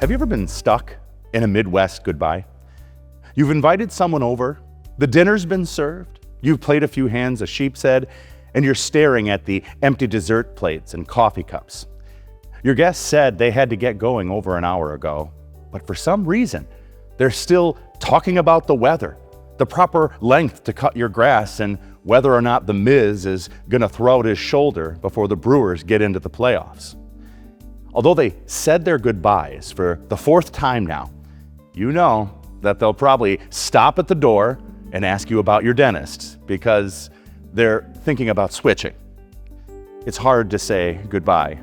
Have you ever been stuck in a Midwest goodbye? You've invited someone over, the dinner's been served, you've played a few hands of sheep's head, and you're staring at the empty dessert plates and coffee cups. Your guests said they had to get going over an hour ago, but for some reason, they're still talking about the weather, the proper length to cut your grass, and whether or not the Miz is gonna throw out his shoulder before the Brewers get into the playoffs. Although they said their goodbyes for the fourth time now, you know that they'll probably stop at the door and ask you about your dentist because they're thinking about switching. It's hard to say goodbye,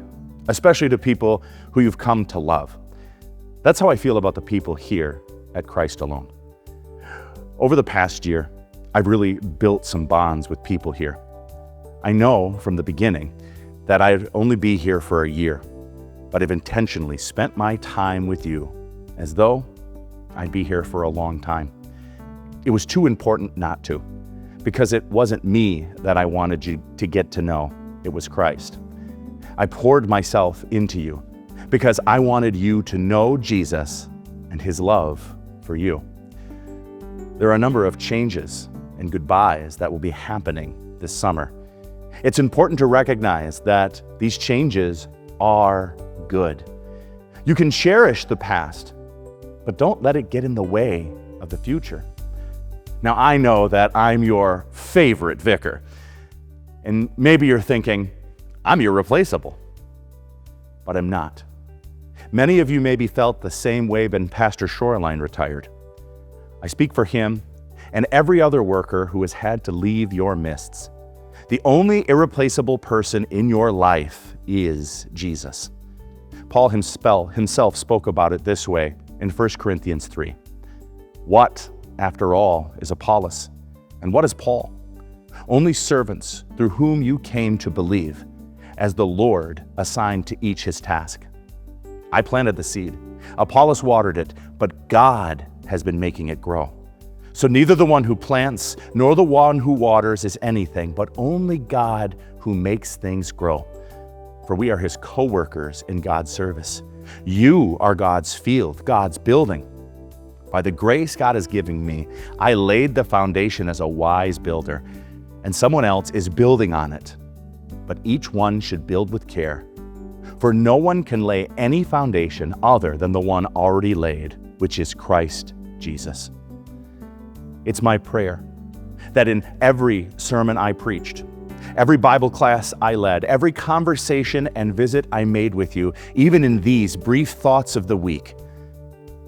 especially to people who you've come to love. That's how I feel about the people here at Christ Alone. Over the past year, I've really built some bonds with people here. I know from the beginning that I'd only be here for a year, but I've intentionally spent my time with you as though I'd be here for a long time. It was too important not to, because it wasn't me that I wanted you to get to know, it was Christ. I poured myself into you because I wanted you to know Jesus and his love for you. There are a number of changes and goodbyes that will be happening this summer. It's important to recognize that these changes are good. You can cherish the past, but don't let it get in the way of the future. Now, I know that I'm your favorite vicar, and maybe you're thinking, I'm irreplaceable, but I'm not. Many of you maybe felt the same way when Pastor Shoreline retired. I speak for him and every other worker who has had to leave your midst. The only irreplaceable person in your life is Jesus. Paul himself spoke about it this way in 1 Corinthians 3. What, after all, is Apollos? And what is Paul? Only servants through whom you came to believe, as the Lord assigned to each his task. I planted the seed, Apollos watered it, but God has been making it grow. So neither the one who plants nor the one who waters is anything, but only God who makes things grow. For we are his co-workers in God's service. You are God's field, God's building. By the grace God is giving me, I laid the foundation as a wise builder, and someone else is building on it. But each one should build with care. For no one can lay any foundation other than the one already laid, which is Christ Jesus. It's my prayer that in every sermon I preached, every Bible class I led, every conversation and visit I made with you, even in these brief thoughts of the week,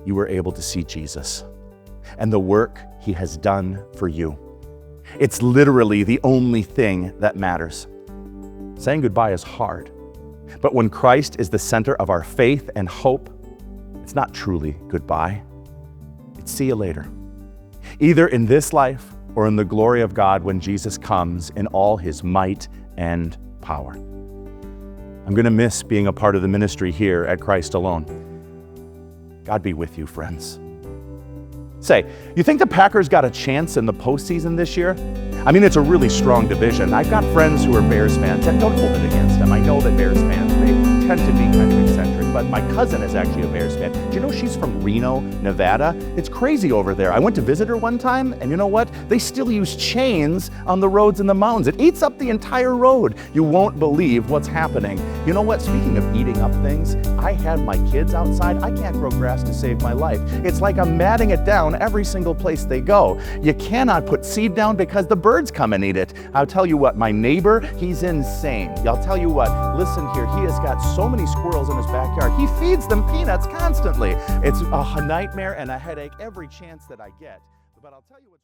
you were able to see Jesus and the work he has done for you. It's literally the only thing that matters. Saying goodbye is hard, but when Christ is the center of our faith and hope, it's not truly goodbye. It's see you later, either in this life or in the glory of God when Jesus comes in all his might and power. I'm going to miss being a part of the ministry here at Christ Alone. God be with you, friends. Say, you think the Packers got a chance in the postseason this year? I mean, it's a really strong division. I've got friends who are Bears fans, and don't hold it against them. I know that Bears fans, they tend to be kind of eccentric, but my cousin is actually a Bears fan. Do you know she's from Reno, Nevada? It's crazy over there. I went to visit her one time, and you know what? They still use chains on the roads in the mountains. It eats up the entire road. You won't believe what's happening. You know what? Speaking of eating up things, I had my kids outside. I can't grow grass to save my life. It's like I'm matting it down every single place they go. You cannot put seed down because the birds come and eat it. I'll tell you what, my neighbor, he's insane. I'll tell you what, listen here, he has got so many squirrels in his backyard. He feeds them peanuts constantly. It's a nightmare and a headache every chance that I get. But I'll tell you what's